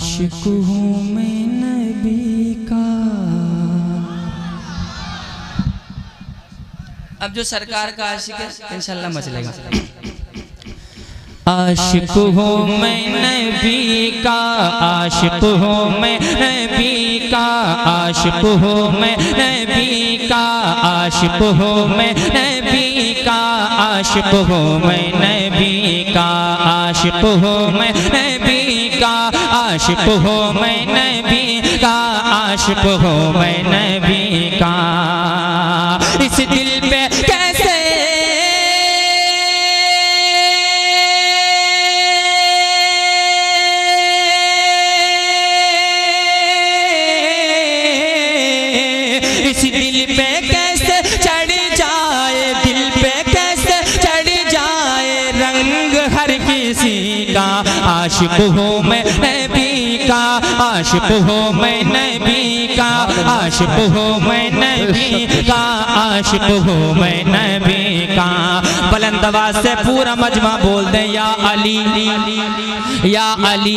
आशिक हूँ मैं नबी का। अब जो सरकार का आशिक है इंशाल्लाह मचलेगा। आशिक हूँ मैं नबी का, आशिक हूँ मैं नबी का, आशिक हूँ मैं नबी का, आशिक हूँ मैं नबी का, आशिक हूँ मैं नबी का, आशिक हूँ मैं नबी का, आशिक हूँ मैं नबी का, आशिक हूँ मैं नबी का। इस दिल पे कैसे आशिक हूँ मैं नबी का, आशिक हूँ मैं नबी का, आशिक हूँ मैं नबी का, आशिक हूँ मैं नबी का। बुलंद आवाज से पूरा मजमा बोल दे या अली या अली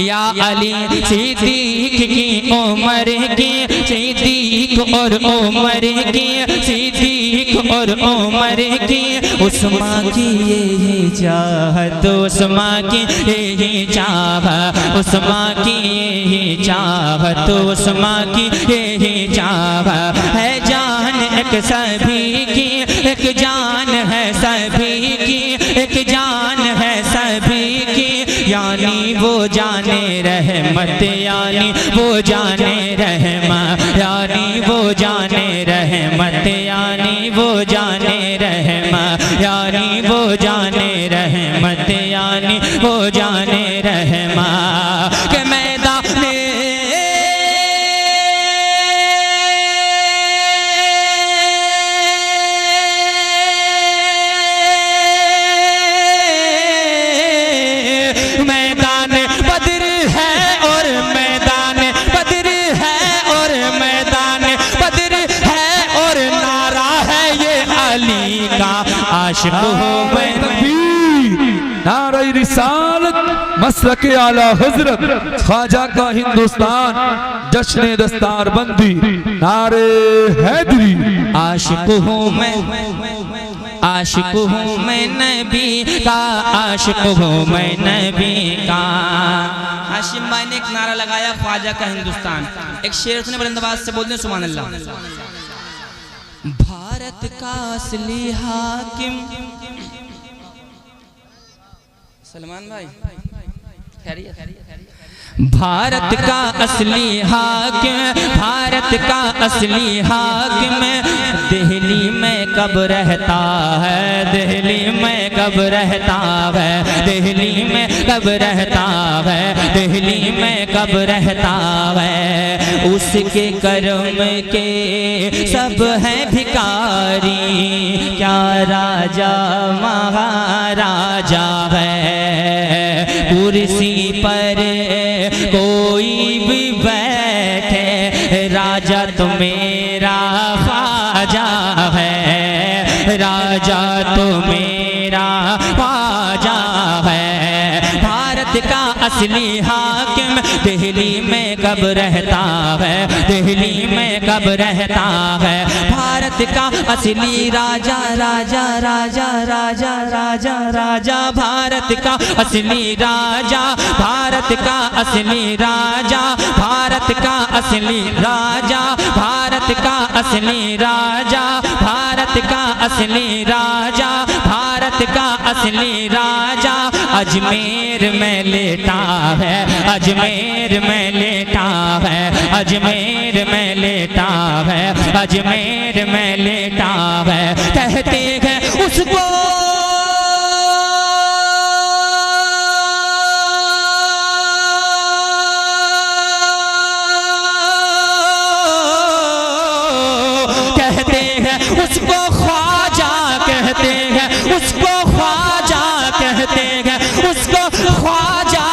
या अली। सिद्दीक की उम्र की, सिद्दीक और उम्र की, सिद्दीक और उम्र की, उस्मान की यही चाहत, उस्मान की यही चाहत, उस्मान की यही चाहत, उस्मान की यही चाहत है। जान एक सभी की, एक जान है सभी की, एक जान है सभी की, यानी वो जाने रहमत, यानी वो जाने रहमत, यानी वो जाने रहमत, यानी वो जाने रहमत, यानी वो जाने रहमत, यानी वो जाने रहमत के मैदान आशिक हूँ मैं नबी। नारे रिसालत मसलक आला हजरत ख्वाजा का हिंदुस्तान, जश्न दस्तार बंदी नारे हैदरी। आशिक हूँ मैं, आशिक हूँ मैं नबी का, आशिक हूँ मैं नबी का। हाशिम भाई ने एक नारा लगाया ख्वाजा का हिंदुस्तान। एक शेर सुने बुलंद आवाज से बोलते सुभान अल्लाह। भारत का असली हाकिम सलमान भाई, भारत का असली हाकिम, भारत का असली हाकिम दिल्ली में कब रहता है, दिल्ली में कब रहता है, दिल्ली में कब रहता है, दिल्ली में कब रहता है। उसके करम के सब हैं भिखारी, क्या राजा महाराजा है। कुर्सी पर कोई भी बैठे, राजा तो मेरा ख्वाजा है, राजा तो मेरा ख्वाजा है। भारत का असली हाकिम दिल्ली में कब रहता है, दिल्ली में कब रहता है। भारत का असली राजा, राजा राजा राजा राजा राजा, भारत का असली राजा, भारत का असली राजा, भारत का असली राजा, भारत का असली राजा, भारत का असली राजा, भारत का असली राजा अजमेर में लेटा है, अजमेर में लेटा है, अजमेर में लेटा है, अजमेर में लेटा है। कहते हैं उसको उसको ख्वाजा कहते हैं, उसको ख्वाजा कहते हैं, उसको ख्वाजा।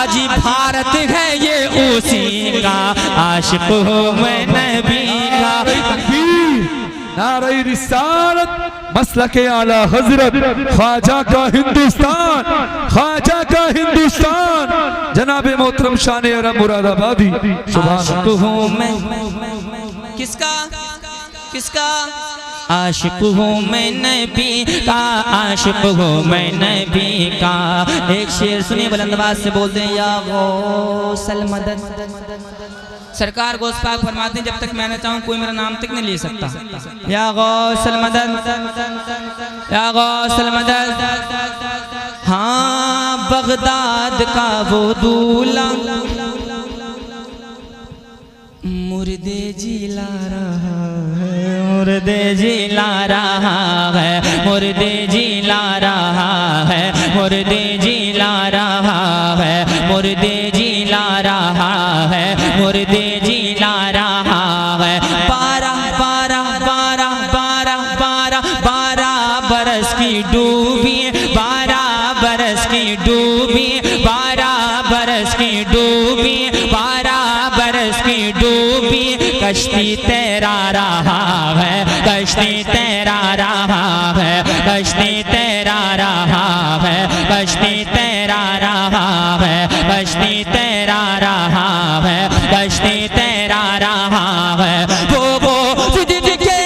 अजी भारत है ये उसी का, आशिक हूँ मैं नबी का। नारे रिसालत मसलक आला हजरत ख्वाजा का हिंदुस्तान, ख्वाजा का हिंदुस्तान, जनाब मोहतरम शान अरब मुरादाबादी। आशिक हूँ मैं किसका किसका, आशिक हूँ मैं नबी का, आशिक हूँ मैं नबी का। एक शेर सुनिए बुलंद आवाज से बोल दें, या गौसल मदद। सरकार गौस पाक फरमाते हैं, जब तक मैं न चाहूँ कोई मेरा नाम तक नहीं ले सकता। या गौसल मदद, या गौसल मदद। हाँ बगदाद का वो दूल्हा मुर्दे जिला रहा है, मुर्दे जिला रहा है, मुर्दे जिला रहा है, मुर्दे जिला रहा है, मुर्दे जिला रहा है, मुर्दे जिला रहा है। 12 बरस की डूबी, 12 बरस की डूबी, 12 बरस की डूबी, 12 बरस की डूबी, कश्ती तैरा रहा है, कश्ती तैरा रहा है, कश्ती तैरा रहा है, कश्ती तैरा रहा है, कश्ती तैरा रहा है, कश्ती तैरा रहा है। वो जिद के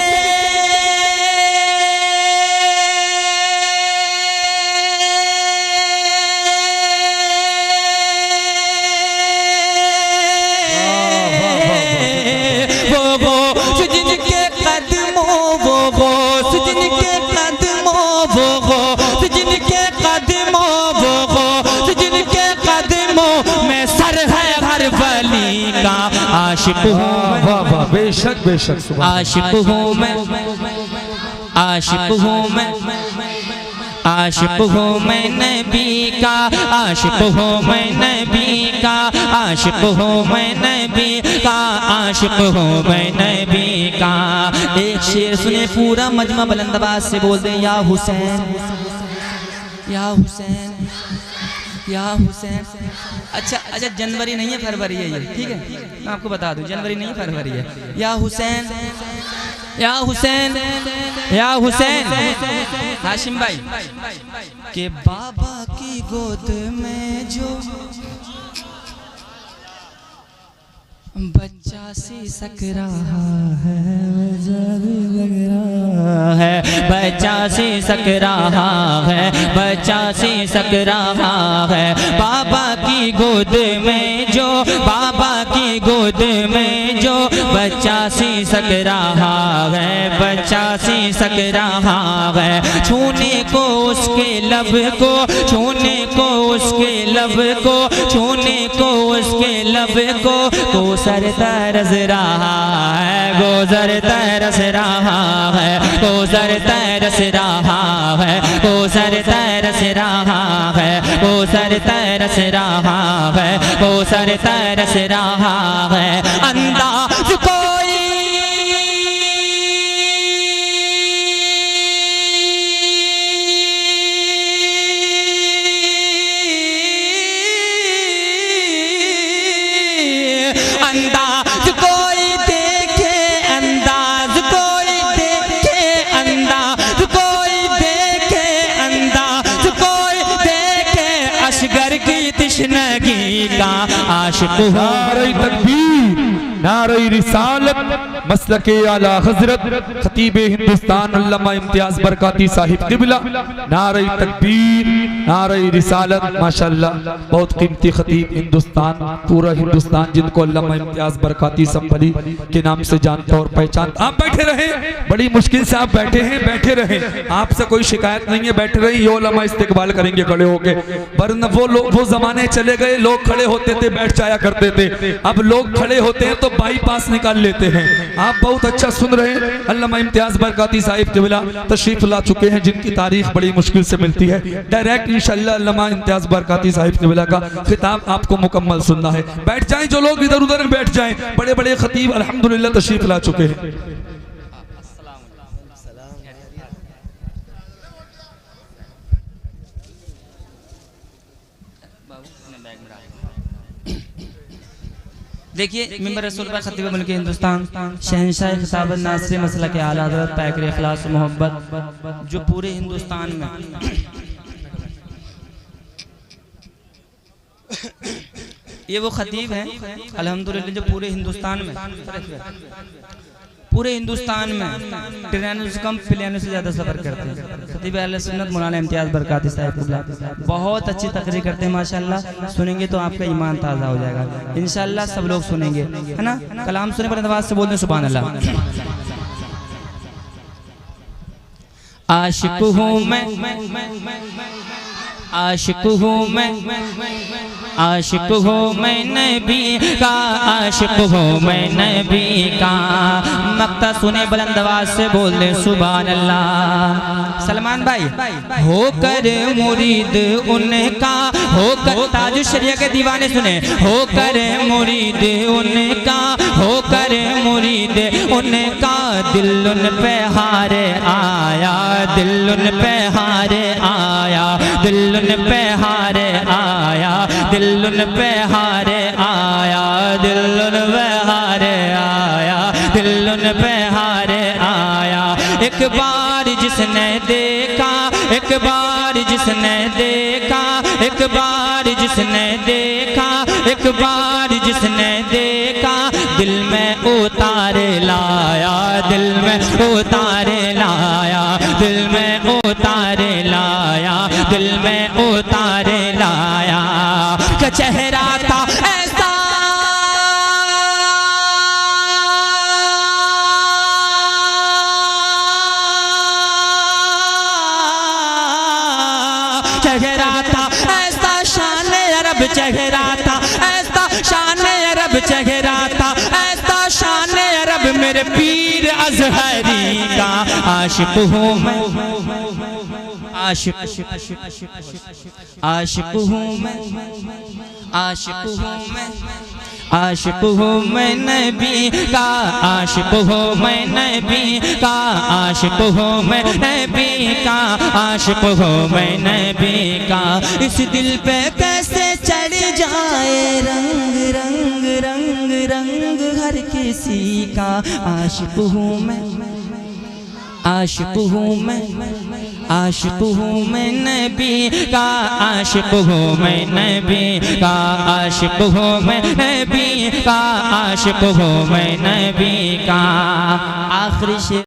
आशिक हूँ, वाह वाह, बेशक बेशक, आशिक हूँ मैं, आशिक हूँ मैं, आशिक हूँ मैं नबी का, आशिक हूँ मैं नबी का, आशिक हूँ मैं नबी का, आशिक हूँ मैं नबी का। एक शेर सुने पूरा मजमा बुलंद आवाज से बोल दे, या हुसैन, या हुसैन, या हुसैन। अच्छा अच्छा, जनवरी नहीं है फरवरी है ये, ठीक है, मैं आपको बता दूं, जनवरी नहीं फरवरी है। या हुसैन, या हुसैन, या हुसैन। हाशिम भाई के बाबा की गोद में जो बच्चा सी सक रहा है, बच्चा सी सक रहा है, बच्चा सी सक रहा है। बाबा की गोद में जो, बाबा की गोद में जो बच्चा सी सक रहा है, बच्चा सी सक रहा है। छूने को उसके लब को, छूने को उसके लब को, छूने को उसके लब को, गोसर तरस रहा है, गोसर तरस रहा है, गोसर तरस रहा है, गोसर तरस रहा है, गोसर तरस रहा है, गोसर तरस रहा है। अंदाज कोई अंदाज कोई देखे, अंदाज कोई देखे, अंदाज कोई देखे, अंदाज कोई देखे, असगर की तश्नगी का आशिक हूँ। नारे तकबीर, नारे रिसालत, मसलके आला हजरत खतीब हिंदुस्तान अल्लामा इम्तियाज बरकाती साहिब क़िबला। नारे तकबीर, नारे रिसालत, माशाअल्लाह, बहुत कीमती खतीब हिंदुस्तान, पूरा हिंदुस्तान जिनको अल्लामा इम्तियाज बरकाती संभली के नाम से जानता और पहचानता। आप बैठे रहे, बड़ी मुश्किल से आप बैठे हैं, बैठे रहे, आपसे कोई शिकायत नहीं है, बैठे रहे। ये उलमा इस्तिकबाल करेंगे खड़े होके, वरना वो जमाने चले गए, लोग खड़े होते थे, बैठ जाया करते थे। अब लोग खड़े होते हैं तो बाईपास निकाल लेते हैं। आप बहुत अच्छा सुन रहे हैं। अल्लामा इम्तियाज बरकाती साहिब क़िबला तशरीफ ला चुके हैं, जिनकी तारीख बड़ी मुश्किल से मिलती है। डायरेक्ट इंशाअल्लाह अल्लामा इम्तियाज बरकाती साहिब क़िबला का खिताब आपको मुकम्मल सुनना है। बैठ जाएं, जो लोग इधर उधर बैठ जाएं, बड़े बड़े खतीब अल्हम्दुलिल्लाह तशरीफ ला चुके हैं। देखिए मिंबर रसूल पर खतीब मुल्क हिंदुस्तान शहंशाह खिताबत नासिर मसलक के आला हज़रत पैकर इखलास और मोहब्बत जो पूरे हिंदुस्तान में ये वो खतीब हैं अल्हम्दुलिल्लाह जो पूरे हिंदुस्तान में ट्रेनों से कम प्लेनों से ज़्यादा सफ़र करते हैं। खतीब अहले सुन्नत मौलाना इम्तियाज़ बरकाती साहिब बहुत अच्छी तकरीर करते हैं माशाल्लाह। सुनेंगे तो आपका ईमान ताज़ा हो जाएगा इंशाल्लाह। सब लोग सुनेंगे है ना। कलाम सुने पर आवाज़ से बोलते हैं सुभान अल्लाह। आशिक हूँ मैं, आशिक हूँ मैं, आशिक हो मैं नबी का, आशिक हो मैं नबी का। मक्ता सुने बुलंद आवाज से बोल दे सुभान अल्लाह। सलमान भाई होकर मुरीद उनका, होकर ताजु शरिया के दीवाने सुने, होकर मुरीद उनका, होकर मुरीद उनका, दिल उन पे हारे आया, दिल उन पे हारे आया, दिल उन पे हारे आया, दिल उन पे हारे आया, दिल उन पे हारे आया, दिल उन पे हारे आया। एक बार जिसने देखा, एक बार जिसने देखा, एक बार जिसने देखा, एक बार जिसने देखा, दिल में उतारे लाया, दिल में उतारे लाया, दिल में उतारे लाया, दिल में उतारे लाया। का चेहरा था ऐसा, चेहरा था ऐसा शान अरब, चेहरा था ऐसा शान अरब, चेहरा था ऐसा शान अरब, मेरे पीर अज़हरी का। आशिक हूँ मैं, आशिक, आशिक हूँ मैं, आशिक हूँ मैं, आशिक हूँ मैं नबी का, आशिक हूँ मैं नबी का, आशिक हूँ मैं नबी का, आशिक हूँ मैं नबी का। इस दिल पे कैसे चढ़ जाए रंग रंग रंग रंग हर किसी का। आशिक हूँ मैं, आशिक हूँ मैं, आशिक हूँ मैं नबी का, आशिक हूँ मैं नबी का, आशिक हूँ मैं नबी का, आशिक हूँ मैं नबी का। आखिरी शेर